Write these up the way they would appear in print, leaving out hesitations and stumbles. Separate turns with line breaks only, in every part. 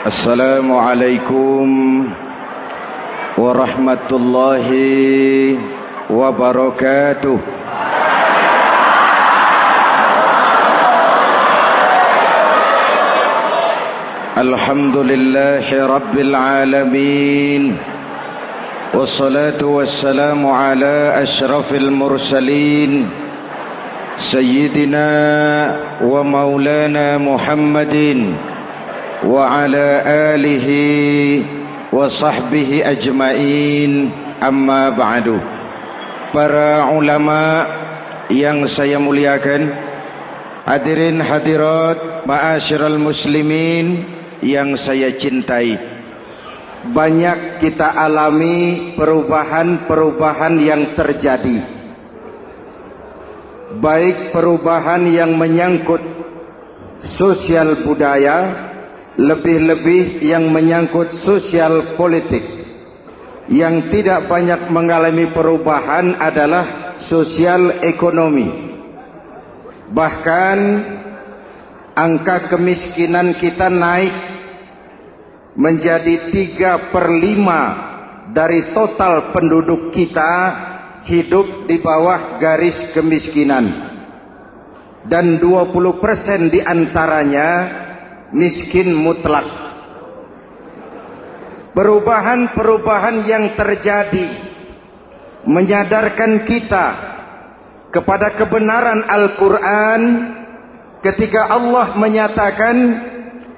Assalamualaikum warahmatullahi wabarakatuh. Alhamdulillahi rabbil alamin. Wassalatu wassalamu ala ashrafil mursalin Sayyidina wa maulana Muhammadin wa ala alihi wa sahbihi ajmain, amma ba'du. Para ulama yang saya muliakan, hadirin hadirat ma'asyiral muslimin yang saya cintai, banyak kita alami perubahan-perubahan yang terjadi, baik perubahan yang menyangkut sosial budaya, lebih-lebih yang menyangkut sosial politik. Yang tidak banyak mengalami perubahan adalah sosial ekonomi. Bahkan angka kemiskinan kita naik menjadi 3/5 dari total penduduk kita hidup di bawah garis kemiskinan, dan 20% diantaranya miskin mutlak. Perubahan-perubahan yang terjadi menyadarkan kita kepada kebenaran Al-Quran ketika Allah menyatakan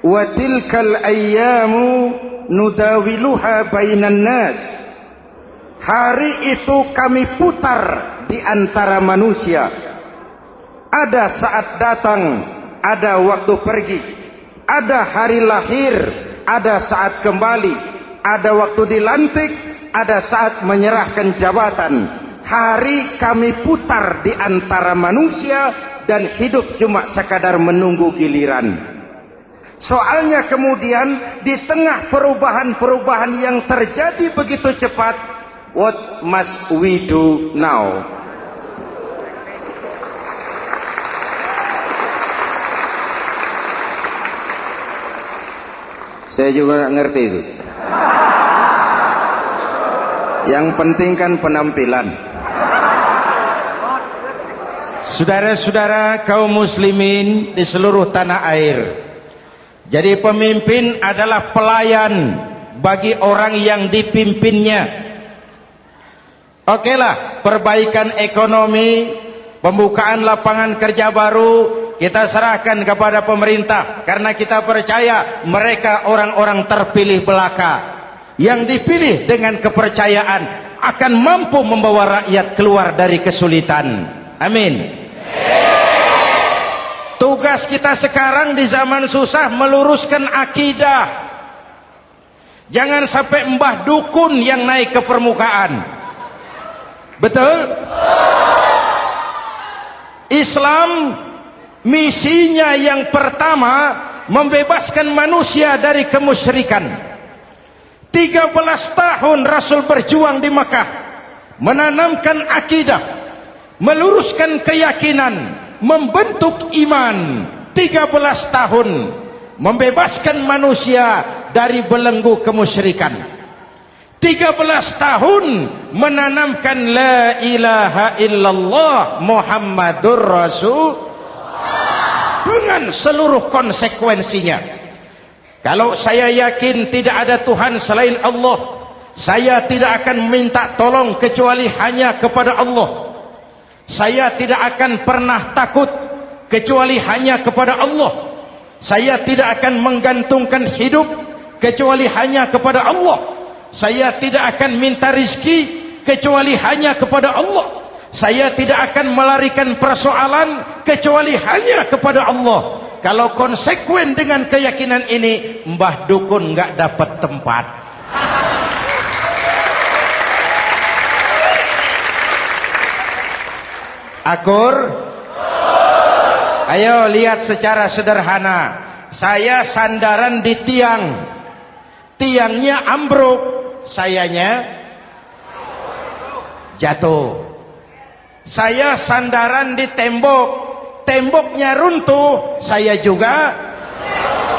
wa tilkal ayyamu nudawiluha bainan nas. Hari itu kami putar di antara manusia. Ada saat datang, ada waktu pergi. Ada hari lahir, ada saat kembali, ada waktu dilantik, ada saat menyerahkan jabatan. Hari kami putar di antara manusia dan hidup cuma sekadar menunggu giliran. Soalnya kemudian di tengah perubahan-perubahan yang terjadi begitu cepat, what must we do now? Saya juga nggak ngerti itu. Yang penting kan penampilan. Saudara-saudara kaum muslimin di seluruh tanah air, jadi pemimpin adalah pelayan bagi orang yang dipimpinnya. Okelah, perbaikan ekonomi, pembukaan lapangan kerja baru kita serahkan kepada pemerintah, karena kita percaya mereka orang-orang terpilih belaka yang dipilih dengan kepercayaan akan mampu membawa rakyat keluar dari kesulitan. Amin. Tugas kita sekarang di zaman susah meluruskan akidah. Jangan sampai mbah dukun yang naik ke permukaan. Betul? Islam misinya yang pertama membebaskan manusia dari kemusyrikan. 13 tahun Rasul berjuang di Makkah, menanamkan akidah, meluruskan keyakinan, membentuk iman. 13 tahun membebaskan manusia dari belenggu kemusyrikan. 13 tahun menanamkan la ilaha illallah Muhammadur Rasul dengan seluruh konsekuensinya. Kalau saya yakin tidak ada Tuhan selain Allah, saya tidak akan minta tolong kecuali hanya kepada Allah. Saya tidak akan pernah takut kecuali hanya kepada Allah. Saya tidak akan menggantungkan hidup kecuali hanya kepada Allah. Saya tidak akan minta rizki kecuali hanya kepada Allah. Saya tidak akan melarikan persoalan kecuali hanya kepada Allah. Kalau konsekuen dengan keyakinan ini, mbah dukun nggak dapat tempat. Akur? Ayo lihat secara sederhana. Saya sandaran di tiang, tiangnya ambruk, sayanya jatuh. Saya sandaran di tembok, temboknya runtuh, saya juga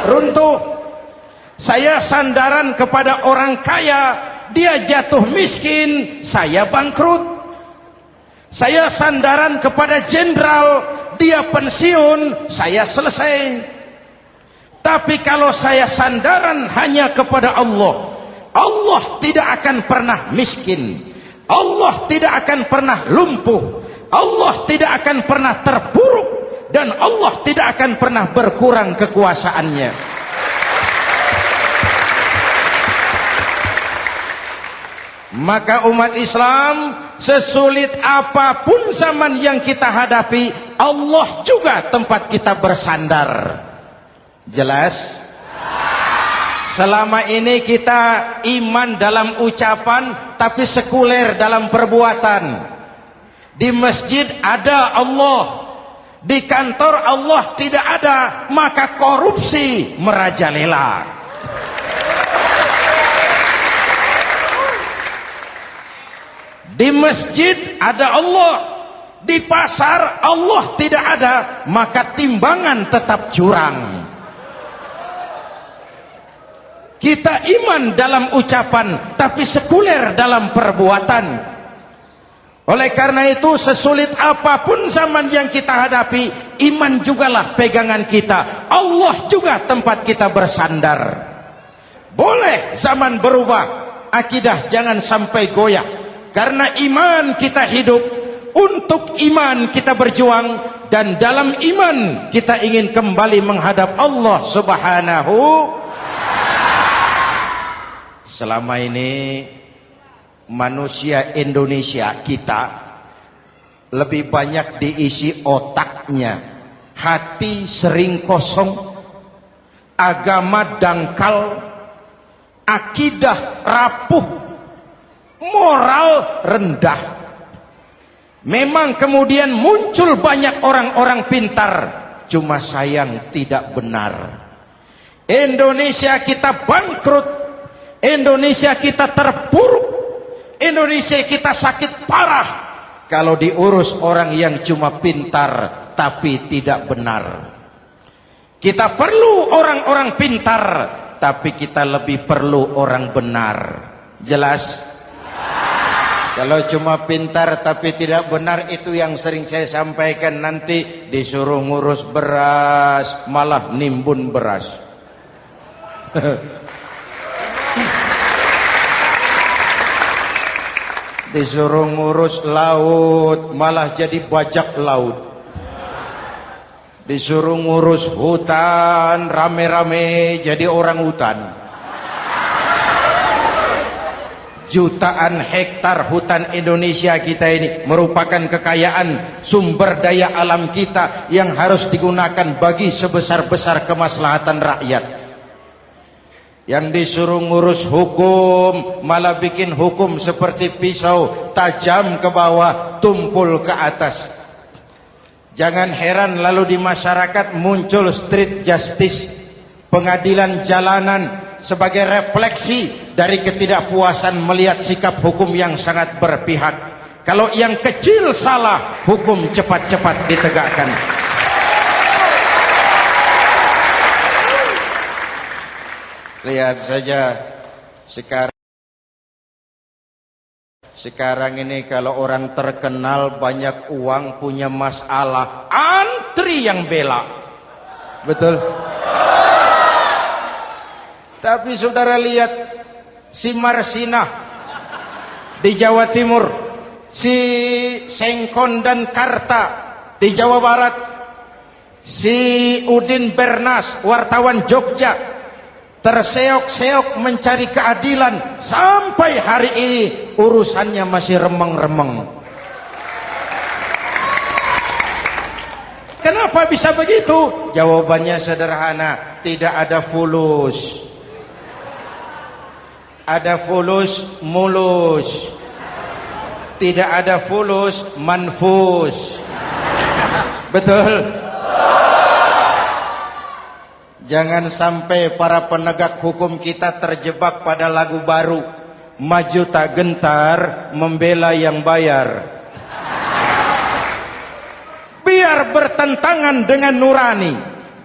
runtuh. Saya sandaran kepada orang kaya, dia jatuh miskin, saya bangkrut. Saya sandaran kepada jenderal, dia pensiun, saya selesai. Tapi kalau saya sandaran hanya kepada Allah, Allah tidak akan pernah miskin, Allah tidak akan pernah lumpuh, Allah tidak akan pernah terpuruk, dan Allah tidak akan pernah berkurang kekuasaannya. Maka umat Islam, sesulit apapun zaman yang kita hadapi, Allah juga tempat kita bersandar. Jelas? Selama ini kita iman dalam ucapan, tapi sekuler dalam perbuatan. Di masjid ada Allah, di kantor Allah tidak ada, maka korupsi merajalela. Di masjid ada Allah, di pasar Allah tidak ada, maka timbangan tetap curang. Kita iman dalam ucapan, tapi sekuler dalam perbuatan. Oleh karena itu, sesulit apapun zaman yang kita hadapi, iman jugalah pegangan kita. Allah juga tempat kita bersandar. Boleh zaman berubah, akidah jangan sampai goyah. Karena iman kita hidup, untuk iman kita berjuang, dan dalam iman kita ingin kembali menghadap Allah Subhanahu. Selama ini manusia Indonesia kita lebih banyak diisi otaknya, hati sering kosong, agama dangkal, akidah rapuh, moral rendah. Memang kemudian muncul banyak orang-orang pintar, cuma sayang tidak benar. Indonesia kita bangkrut, Indonesia kita terpuruk, Indonesia kita sakit parah kalau diurus orang yang cuma pintar tapi tidak benar. Kita perlu orang-orang pintar, tapi kita lebih perlu orang benar. Jelas? Kalau cuma pintar tapi tidak benar, itu yang sering saya sampaikan, nanti disuruh ngurus beras malah nimbun beras. Disuruh ngurus laut malah jadi bajak laut. Disuruh ngurus hutan rame-rame jadi orang hutan. Jutaan hektar hutan Indonesia kita ini merupakan kekayaan sumber daya alam kita yang harus digunakan bagi sebesar-besar kemaslahatan rakyat. Yang disuruh ngurus hukum malah bikin hukum seperti pisau, tajam ke bawah, tumpul ke atas. Jangan heran lalu di masyarakat muncul street justice, pengadilan jalanan, sebagai refleksi dari ketidakpuasan melihat sikap hukum yang sangat berpihak. Kalau yang kecil salah, hukum cepat-cepat ditegakkan. Lihat saja sekarang ini kalau orang terkenal banyak uang punya masalah, antri yang bela. Betul? Tapi saudara lihat si Marsinah di Jawa Timur, si Sengkon dan Karta di Jawa Barat, si Udin Bernas wartawan Jogja, terseok-seok mencari keadilan, sampai hari ini urusannya masih remeng-remeng. Kenapa bisa begitu? Jawabannya sederhana, tidak ada fulus. Ada fulus mulus, tidak ada fulus manfus. Betul? Jangan sampai para penegak hukum kita terjebak pada lagu baru, maju tak gentar membela yang bayar. Biar bertentangan dengan nurani,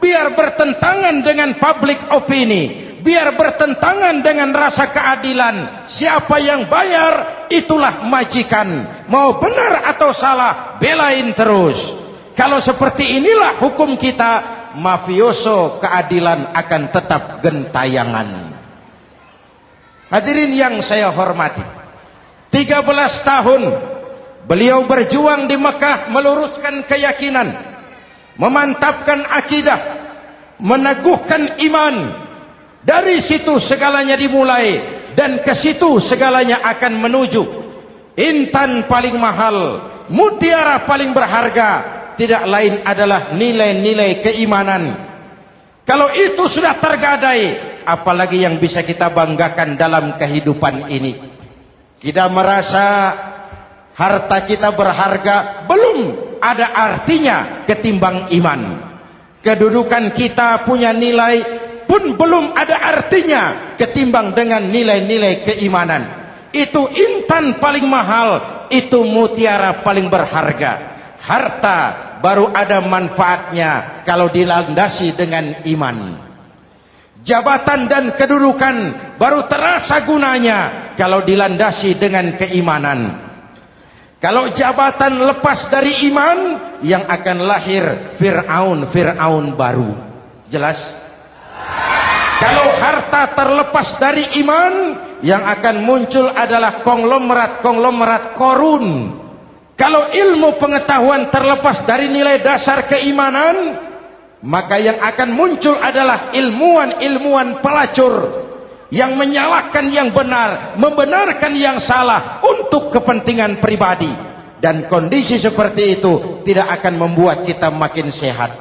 biar bertentangan dengan public opini, biar bertentangan dengan rasa keadilan. Siapa yang bayar, itulah majikan. Mau benar atau salah, belain terus. Kalau seperti inilah hukum kita, mafioso keadilan akan tetap gentayangan. Hadirin yang saya hormati, 13 tahun beliau berjuang di Mekah, meluruskan keyakinan, memantapkan akidah, meneguhkan iman. Dari situ segalanya dimulai, dan ke situ segalanya akan menuju. Intan paling mahal, mutiara paling berharga, tidak lain adalah nilai-nilai keimanan. Kalau itu sudah tergadai, apalagi yang bisa kita banggakan dalam kehidupan ini? Kita merasa harta kita berharga, belum ada artinya ketimbang iman. Kedudukan kita punya nilai pun belum ada artinya ketimbang dengan nilai-nilai keimanan. Itu intan paling mahal, itu mutiara paling berharga. Harta baru ada manfaatnya kalau dilandasi dengan iman. Jabatan dan kedudukan baru terasa gunanya kalau dilandasi dengan keimanan. Kalau jabatan lepas dari iman, yang akan lahir Fir'aun baru. Jelas? Kalau harta terlepas dari iman, yang akan muncul adalah konglomerat korun. Kalau ilmu pengetahuan terlepas dari nilai dasar keimanan, maka yang akan muncul adalah ilmuwan pelacur yang menyalahkan yang benar, membenarkan yang salah untuk kepentingan pribadi. Dan kondisi seperti itu tidak akan membuat kita makin sehat.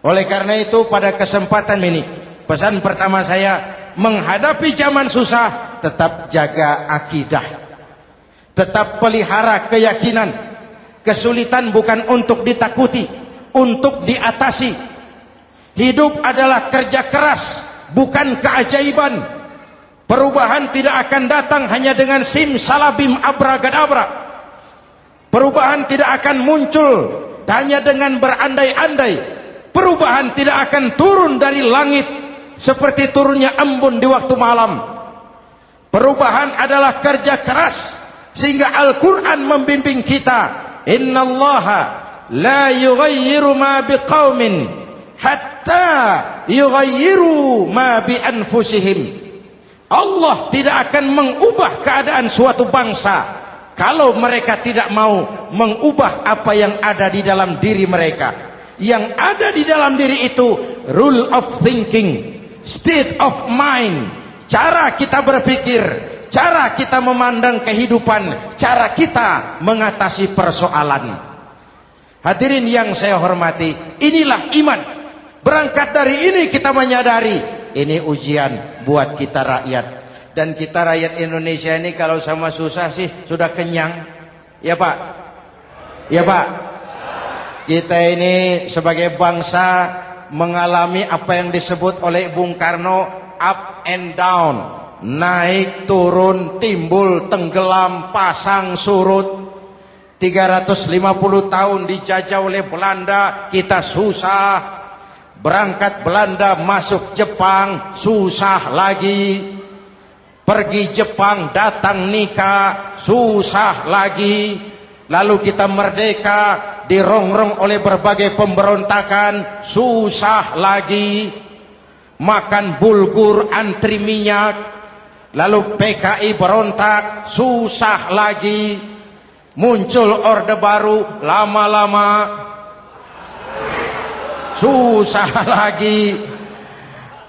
Oleh karena itu, pada kesempatan ini, pesan pertama saya, menghadapi zaman susah, tetap jaga akidah, tetap pelihara keyakinan. Kesulitan bukan untuk ditakuti, untuk diatasi. Hidup adalah kerja keras, bukan keajaiban. Perubahan tidak akan datang hanya dengan simsalabim abragadabra. Perubahan tidak akan muncul hanya dengan berandai-andai. Perubahan tidak akan turun dari langit seperti turunnya embun di waktu malam. Perubahan adalah kerja keras, sehingga Al-Quran membimbing kita, innallaha la yughayyiru ma biqaumin hatta yughayyiru ma bi anfusihim. Allah tidak akan mengubah keadaan suatu bangsa kalau mereka tidak mau mengubah apa yang ada di dalam diri mereka. Yang ada di dalam diri itu rule of thinking, state of mind, cara kita berpikir, cara kita memandang kehidupan, cara kita mengatasi persoalan. Hadirin yang saya hormati, inilah iman. Berangkat dari ini kita menyadari, ini ujian buat kita rakyat. Dan kita rakyat Indonesia ini kalau sama susah sih sudah kenyang. Ya Pak? Ya Pak? Kita ini sebagai bangsa mengalami apa yang disebut oleh Bung Karno up and down. Naik, turun, timbul, tenggelam, pasang, surut. 350 tahun dijajah oleh Belanda, kita susah. Berangkat Belanda masuk Jepang, susah lagi. Pergi Jepang, datang nikah, susah lagi. Lalu kita merdeka, dirongrong oleh berbagai pemberontakan, susah lagi. Makan bulgur, antri minyak. Lalu PKI berontak, susah lagi. Muncul orde baru, lama-lama susah lagi.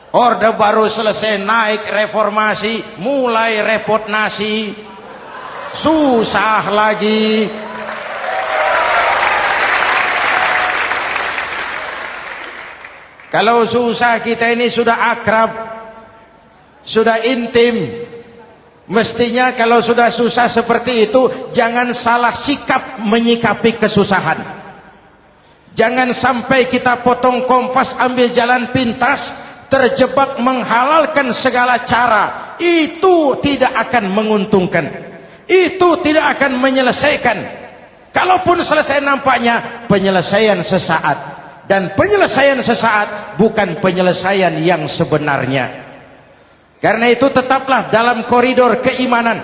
Orde baru selesai, naik reformasi, mulai repot nasi, susah lagi. Kalau susah kita ini sudah akrab, sudah intim. Mestinya kalau sudah susah seperti itu, jangan salah sikap menyikapi kesusahan. Jangan sampai kita potong kompas, ambil jalan pintas, terjebak menghalalkan segala cara. Itu tidak akan menguntungkan. Itu tidak akan menyelesaikan. Kalaupun selesai, nampaknya penyelesaian sesaat. Dan penyelesaian sesaat bukan penyelesaian yang sebenarnya. Karena itu tetaplah dalam koridor keimanan.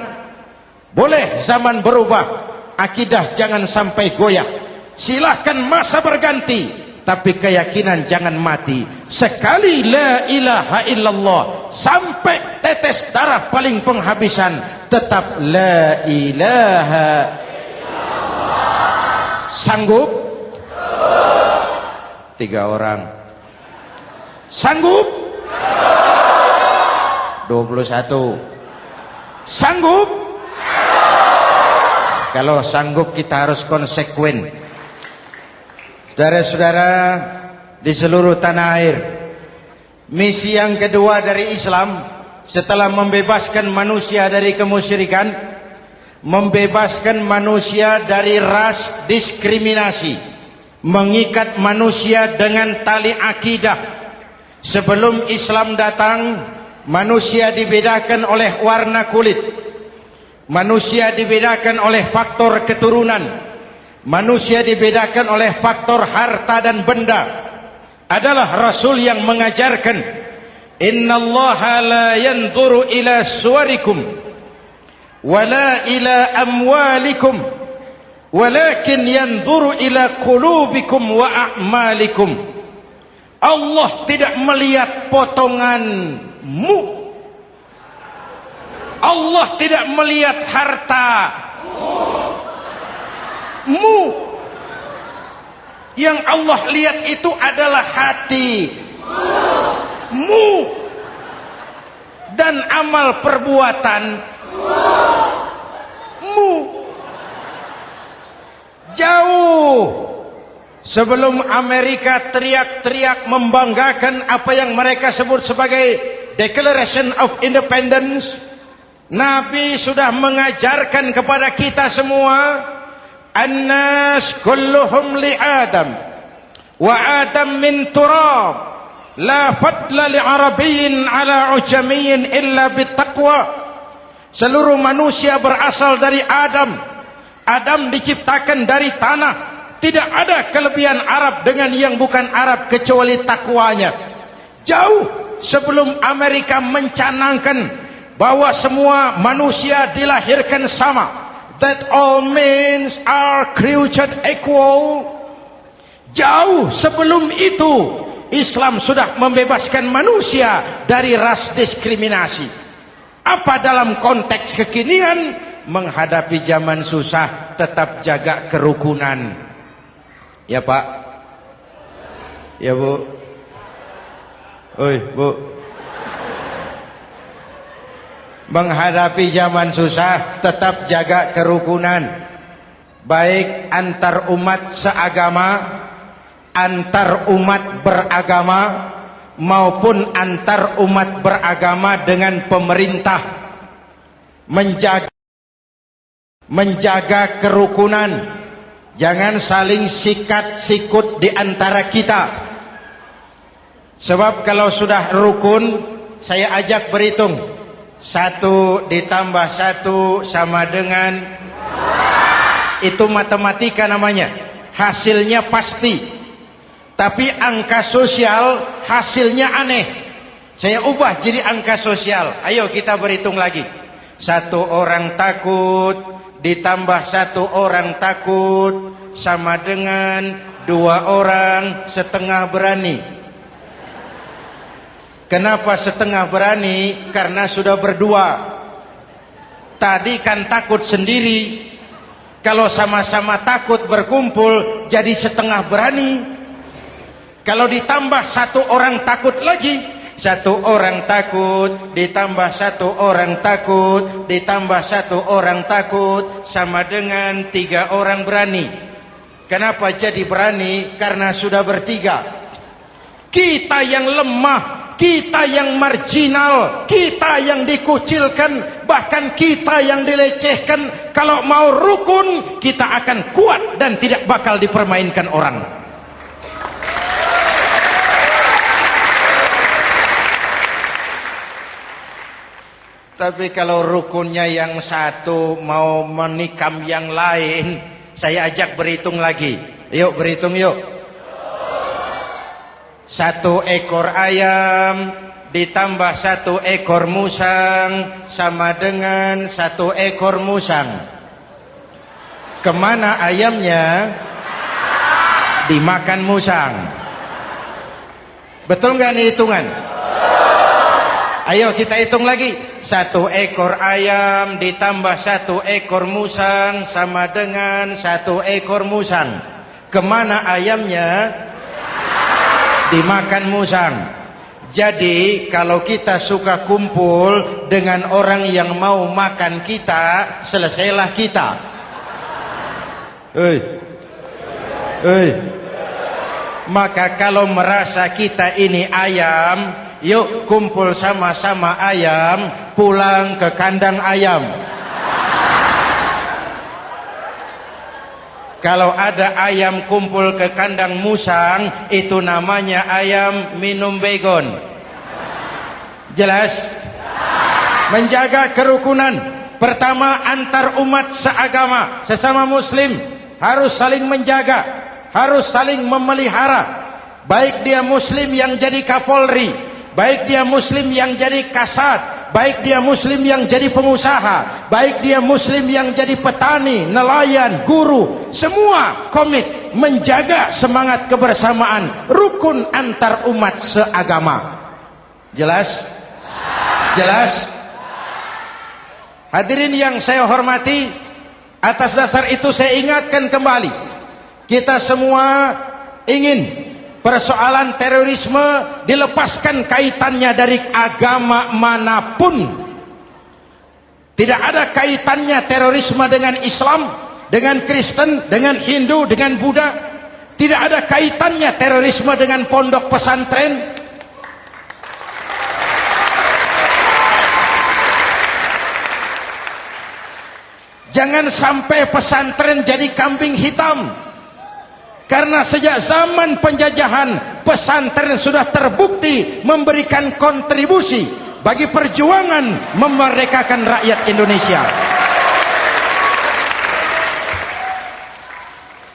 Boleh zaman berubah, akidah jangan sampai goyah. Silahkan masa berganti, tapi keyakinan jangan mati. Sekali la ilaha illallah, sampai tetes darah paling penghabisan, tetap la ilaha illallah. Sanggup? 3 orang. Sanggup? 21. Sanggup? Kalau sanggup kita harus konsekuen. Saudara-saudara di seluruh tanah air, misi yang kedua dari Islam setelah membebaskan manusia dari kemusyrikan, membebaskan manusia dari ras diskriminasi, mengikat manusia dengan tali akidah. Sebelum Islam datang, manusia dibedakan oleh warna kulit, manusia dibedakan oleh faktor keturunan, manusia dibedakan oleh faktor harta dan benda. Adalah Rasul yang mengajarkan, innallaha la yanzuru ila suwarikum wala ila amwalikum walakin yanzuru ila qulubikum wa a'malikum. Allah tidak melihat potonganmu, Allah tidak melihat hartamu. Yang Allah lihat itu adalah hatimu dan amal perbuatanmu. Jauh sebelum Amerika teriak-teriak membanggakan apa yang mereka sebut sebagai Declaration of Independence, Nabi sudah mengajarkan kepada kita semua, An-nas kulluhum li Adam wa Adam min turab, la fadla li Arabiyyin ala ujamiyyin illa bittaqwa. Seluruh manusia berasal dari Adam. Adam diciptakan dari tanah. Tidak ada kelebihan Arab dengan yang bukan Arab kecuali takwanya. Jauh sebelum Amerika mencanangkan bahwa semua manusia dilahirkan sama, that all men are created equal. Jauh sebelum itu Islam sudah membebaskan manusia dari ras diskriminasi. Apa dalam konteks kekinian menghadapi zaman susah tetap jaga kerukunan? Ya Pak, ya Bu, oi Bu. Menghadapi zaman susah tetap jaga kerukunan, baik antar umat seagama, antar umat beragama, maupun antar umat beragama dengan pemerintah. Menjaga kerukunan. Jangan saling sikat sikut di antara kita. Sebab kalau sudah rukun, saya ajak berhitung. 1 ditambah 1 sama dengan, itu matematika namanya. Hasilnya pasti. Tapi angka sosial hasilnya aneh. Saya ubah jadi angka sosial. Ayo kita berhitung lagi. 1 orang takut ditambah 1 orang takut sama dengan 2 orang setengah berani. Kenapa setengah berani? Karena sudah berdua. Tadi kan takut sendiri. Kalau sama-sama takut berkumpul jadi setengah berani. Kalau ditambah 1 orang takut lagi, 1 orang takut ditambah 1 orang takut ditambah 1 orang takut sama dengan 3 orang berani. Kenapa jadi berani? Karena sudah bertiga. Kita yang lemah, kita yang marginal, kita yang dikucilkan, bahkan kita yang dilecehkan, kalau mau rukun kita akan kuat dan tidak bakal dipermainkan orang. Tapi kalau rukunnya yang satu mau menikam yang lain, saya ajak berhitung lagi. Yuk berhitung yuk. 1 ekor ayam ditambah 1 ekor musang sama dengan 1 ekor musang. Kemana ayamnya? Dimakan musang. Betul nggak nih hitungan? Ayo kita hitung lagi. 1 ekor ayam ditambah 1 ekor musang sama dengan 1 ekor musang. Kemana ayamnya? Dimakan musang. Jadi kalau kita suka kumpul dengan orang yang mau makan kita, selesailah kita. Maka kalau merasa kita ini ayam, yuk kumpul sama-sama ayam, pulang ke kandang ayam. Kalau ada ayam kumpul ke kandang musang, itu namanya ayam minum baygon. Jelas? Menjaga kerukunan. Pertama, antar umat seagama, sesama muslim harus saling menjaga, harus saling memelihara. Baik dia muslim yang jadi kapolri, baik dia muslim yang jadi kasat, baik dia muslim yang jadi pengusaha, baik dia muslim yang jadi petani, nelayan, guru, semua komit menjaga semangat kebersamaan, rukun antar umat seagama. Jelas? Jelas? Hadirin yang saya hormati, atas dasar itu saya ingatkan kembali, kita semua ingin persoalan terorisme dilepaskan kaitannya dari agama manapun. Tidak ada kaitannya terorisme dengan Islam, dengan Kristen, dengan Hindu, dengan Buddha. Tidak ada kaitannya terorisme dengan pondok pesantren. Jangan sampai pesantren jadi kambing hitam. Karena sejak zaman penjajahan, pesantren sudah terbukti memberikan kontribusi bagi perjuangan memerdekakan rakyat Indonesia.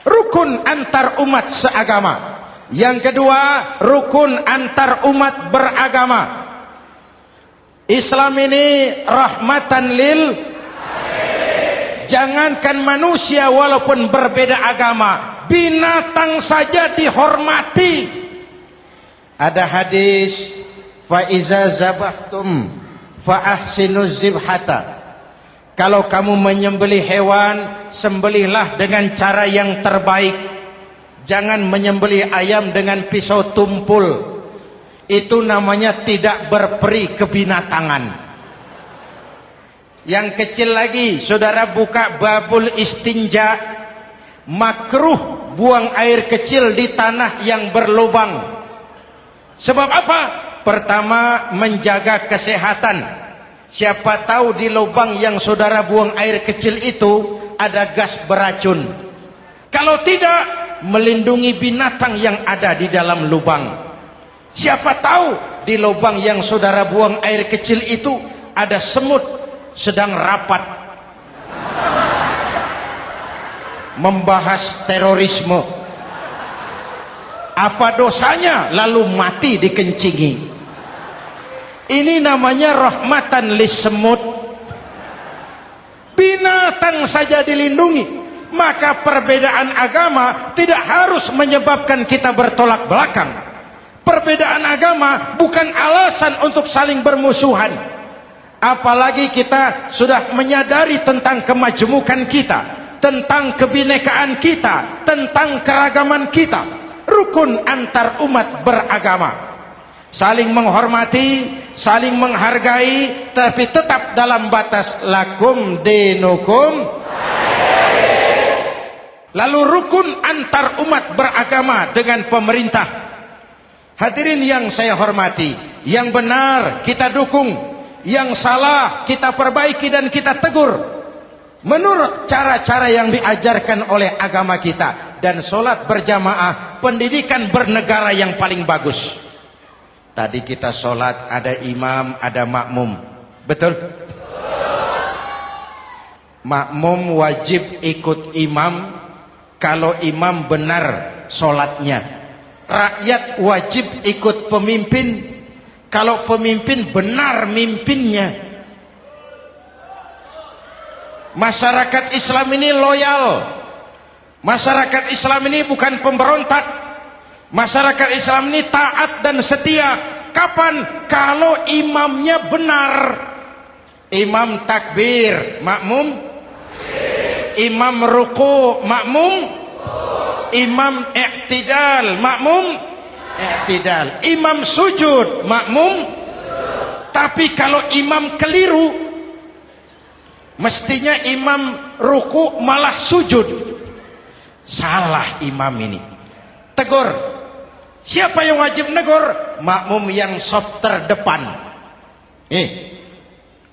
Rukun antar umat seagama. Yang kedua, rukun antar umat beragama. Islam ini rahmatan lil. Jangankan manusia walaupun berbeda agama, binatang saja dihormati. Ada hadis, fa iza zabahtum fa ahsinuz zibhata. Kalau kamu menyembelih hewan, sembelihlah dengan cara yang terbaik. Jangan menyembelih ayam dengan pisau tumpul. Itu namanya tidak berperi kebinatangan. Yang kecil lagi, saudara buka babul istinja. Makruh buang air kecil di tanah yang berlubang. Sebab apa? Pertama, menjaga kesehatan. Siapa tahu di lubang yang saudara buang air kecil itu ada gas beracun. Kalau tidak, melindungi binatang yang ada di dalam lubang. Siapa tahu di lubang yang saudara buang air kecil itu ada semut sedang rapat membahas terorisme. Apa dosanya lalu mati dikencingi? Ini namanya rahmatan lis semut. Binatang saja dilindungi. Maka perbedaan agama tidak harus menyebabkan kita bertolak belakang. Perbedaan agama bukan alasan untuk saling bermusuhan. Apalagi kita sudah menyadari tentang kemajemukan kita, tentang kebinekaan kita, tentang keragaman kita. Rukun antar umat beragama. Saling menghormati, saling menghargai, tapi tetap dalam batas lakum dinukum. Lalu rukun antar umat beragama dengan pemerintah. Hadirin yang saya hormati, yang benar kita dukung, yang salah kita perbaiki dan kita tegur menurut cara-cara yang diajarkan oleh agama kita. Dan sholat berjamaah, pendidikan bernegara yang paling bagus. Tadi kita sholat ada imam, ada makmum, betul? Makmum wajib ikut imam kalau imam benar sholatnya. Rakyat wajib ikut pemimpin kalau pemimpin benar mimpinnya. Masyarakat Islam ini loyal. Masyarakat Islam ini bukan pemberontak. Masyarakat Islam ini taat dan setia. Kapan? Kalau imamnya benar. Imam takbir, makmum. Imam ruku, makmum. Imam i'tidal, makmum. I'tidal. Imam sujud, makmum. Tapi kalau imam keliru, mestinya imam ruku malah sujud. Salah imam ini. Tegur. Siapa yang wajib negur? Makmum yang saf terdepan.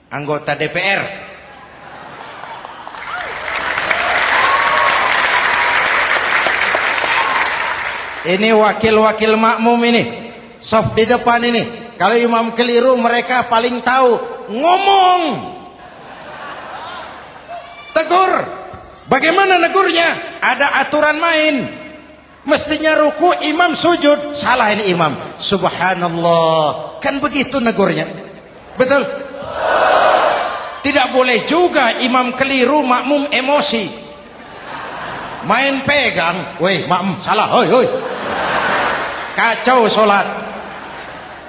Anggota DPR. Ini wakil-wakil makmum ini. Saf di depan ini. Kalau imam keliru mereka paling tahu. Ngomong. Tegur. Bagaimana negurnya? Ada aturan main. Mestinya ruku, imam sujud. Salah ini imam. Subhanallah. Kan begitu negurnya. Betul? Tidak boleh juga imam keliru, makmum emosi. Main pegang. Weh, makmum salah. Hoi, hoi. Kacau solat.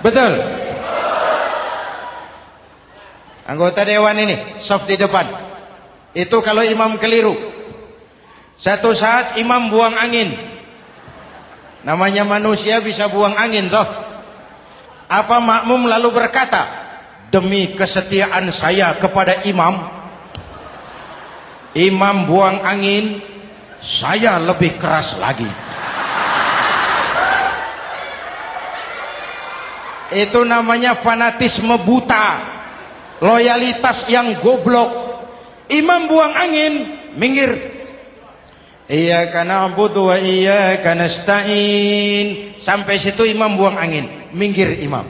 Betul? Anggota dewan ini, saf di depan. Itu kalau imam keliru. Satu saat imam buang angin. Namanya manusia bisa buang angin toh. Apa makmum lalu berkata, demi kesetiaan saya kepada imam, imam buang angin, saya lebih keras lagi. Itu namanya fanatisme buta, loyalitas yang goblok. Imam buang angin, minggir. Iyyaka na'budu wa iyyaka nasta'in. Sampai situ imam buang angin, minggir imam.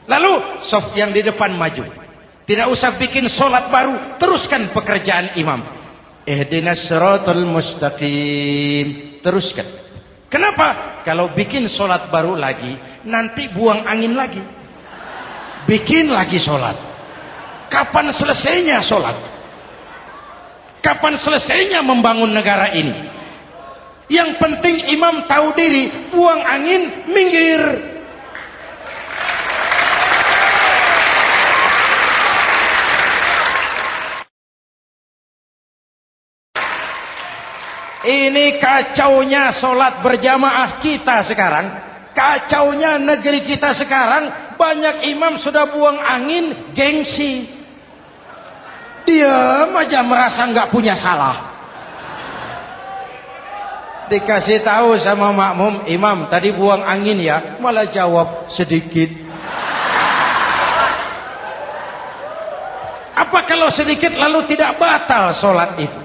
Lalu saf yang di depan maju. Tidak usah bikin solat baru, teruskan pekerjaan imam. Ihdinas siratal mustaqim. Teruskan. Kenapa? Kalau bikin solat baru lagi, nanti buang angin lagi. Bikin lagi solat. Kapan selesainya solat? Kapan selesainya membangun negara ini? Yang penting imam tahu diri, buang angin, minggir. Ini kacaunya solat berjamaah kita sekarang. Kacaunya negeri kita sekarang. Banyak imam sudah buang angin, gengsi. Diam aja merasa nggak punya salah. Dikasih tahu sama makmum, imam tadi buang angin ya, malah jawab sedikit. Apa kalau sedikit lalu tidak batal solat itu?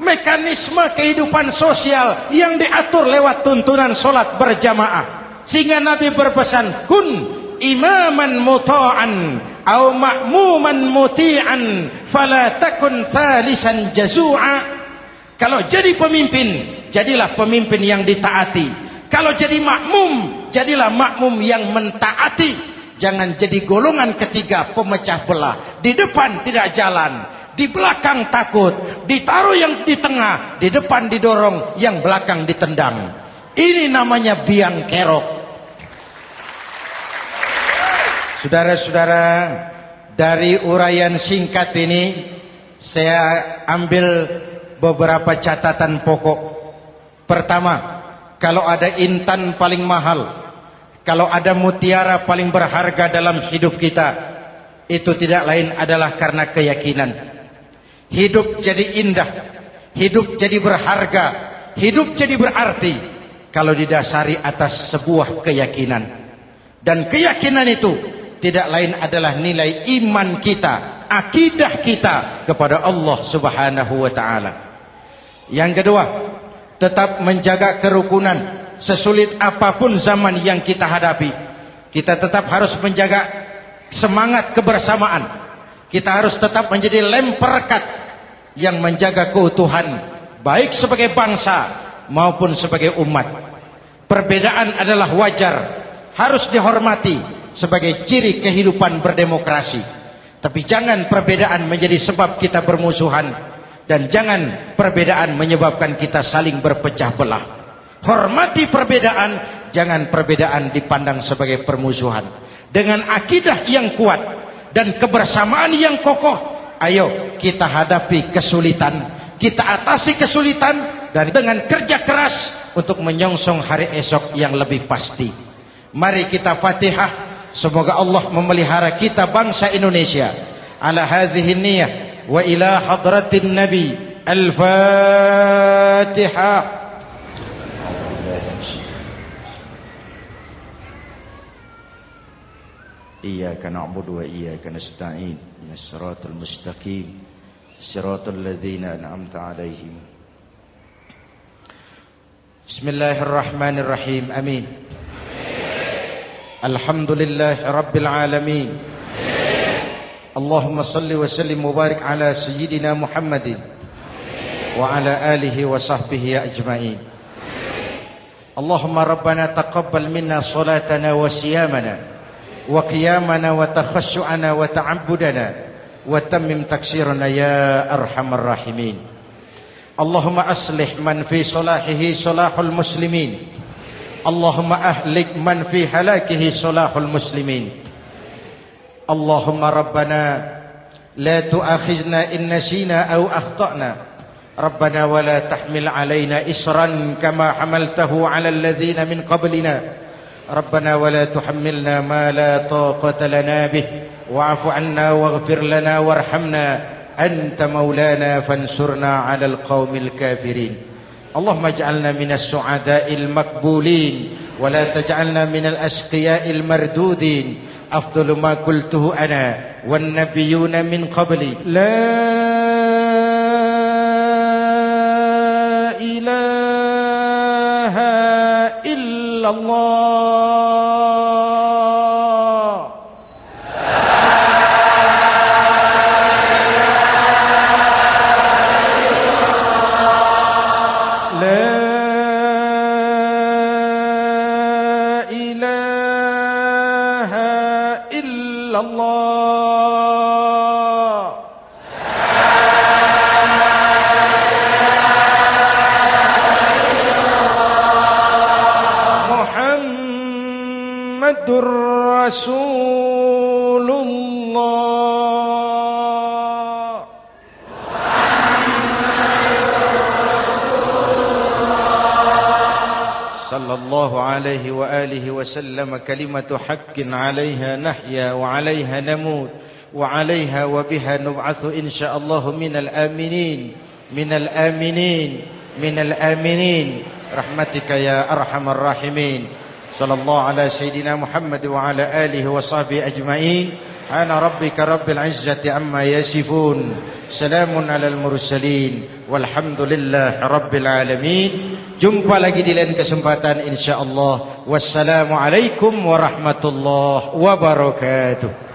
Mekanisme kehidupan sosial yang diatur lewat tuntunan solat berjamaah. Sehingga Nabi berpesan, kun imaman muta'an au ma'muman muti'an fala takun thalisan jazu'a. Kalau jadi pemimpin, jadilah pemimpin yang ditaati. Kalau jadi makmum, jadilah makmum yang mentaati. Jangan jadi golongan ketiga pemecah belah. Di depan tidak jalan, di belakang takut, ditaruh yang di tengah, di depan didorong, yang belakang ditendang. Ini namanya biang kerok. Saudara-saudara, dari uraian singkat ini saya ambil beberapa catatan pokok. Pertama, kalau ada intan paling mahal, kalau ada mutiara paling berharga dalam hidup kita, itu tidak lain adalah karena keyakinan. Hidup jadi indah, hidup jadi berharga, hidup jadi berarti kalau didasari atas sebuah keyakinan. Dan keyakinan itu tidak lain adalah nilai iman kita, akidah kita kepada Allah Subhanahu wa ta'ala. Yang kedua, tetap menjaga kerukunan. Sesulit apapun zaman yang kita hadapi, kita tetap harus menjaga semangat kebersamaan. Kita harus tetap menjadi lem perekat yang menjaga keutuhan, baik sebagai bangsa maupun sebagai umat. Perbedaan adalah wajar, harus dihormati sebagai ciri kehidupan berdemokrasi. Tapi jangan perbedaan menjadi sebab kita bermusuhan, dan jangan perbedaan menyebabkan kita saling berpecah belah. Hormati perbedaan, jangan perbedaan dipandang sebagai permusuhan. Dengan akidah yang kuat dan kebersamaan yang kokoh, ayo kita hadapi kesulitan, kita atasi kesulitan, dan dengan kerja keras untuk menyongsong hari esok yang lebih pasti. Mari kita Fatihah, semoga Allah memelihara kita bangsa Indonesia. Ala hadhihi niyyah wa ila hadratin Nabi. Al-Fatihah. Iyyaka na'budu wa iyyaka nasta'in. Ihdinas siratal mustaqim. Siratal ladzina an'amta 'alaihim. Bismillahirrahmanirrahim. Amin. Alhamdulillahi rabbil alamin. Allahumma salli wa sallim wa barik ala sayyidina Muhammadin wa ala alihi wa sahbihi ajma'in. Allahumma rabbana taqabbal minna salatana wa siyamana wa qiyamana wa takhassu'ana wa ta'abbudana wa tammim taksirana ya arhamar rahimin. Allahumma aslih man fi salahihi salahul muslimin. Allahumma ahlik man fi halakihi salahul muslimin. Allahumma rabbana la tu'akhizna in nasina aw akhtana. Rabbana wa la tahmil alaina isran kama hamaltahu ala alladhina min qablina. Rabbana wa la tuhammilna ma la taqata lana bih wa'fu 'anna waghfir lana warhamna anta maulana fansurna 'alal qaumil kafirin. Allahumma ij'alna minas su'ada'il maqbulin wa la taj'alna minal ashqiya'il mardudin. Afdalu ma qultuhu ana wan nabiyyuna min qabli. La ilaha illallah. Rasulullah sallallahu alaihi wa alihi wa sallam. Kalimatu haqqin 'alaiha nahya wa 'alaiha namut wa 'alaiha wa biha nub'atsu insyaallah minal aminin minal aminin minal aminin rahmatika ya arhamar rahimin. Sallallahu ala sayyidina Muhammad wa ala alihi wa sahbihi ajma'in. Ana rabbika rabbil izzati amma yasifun. Salamun alal mursalin. Walhamdulillahi rabbil alamin. Jumpa lagi di lain kesempatan insyaallah. Wassalamualaikum warahmatullahi wabarakatuh.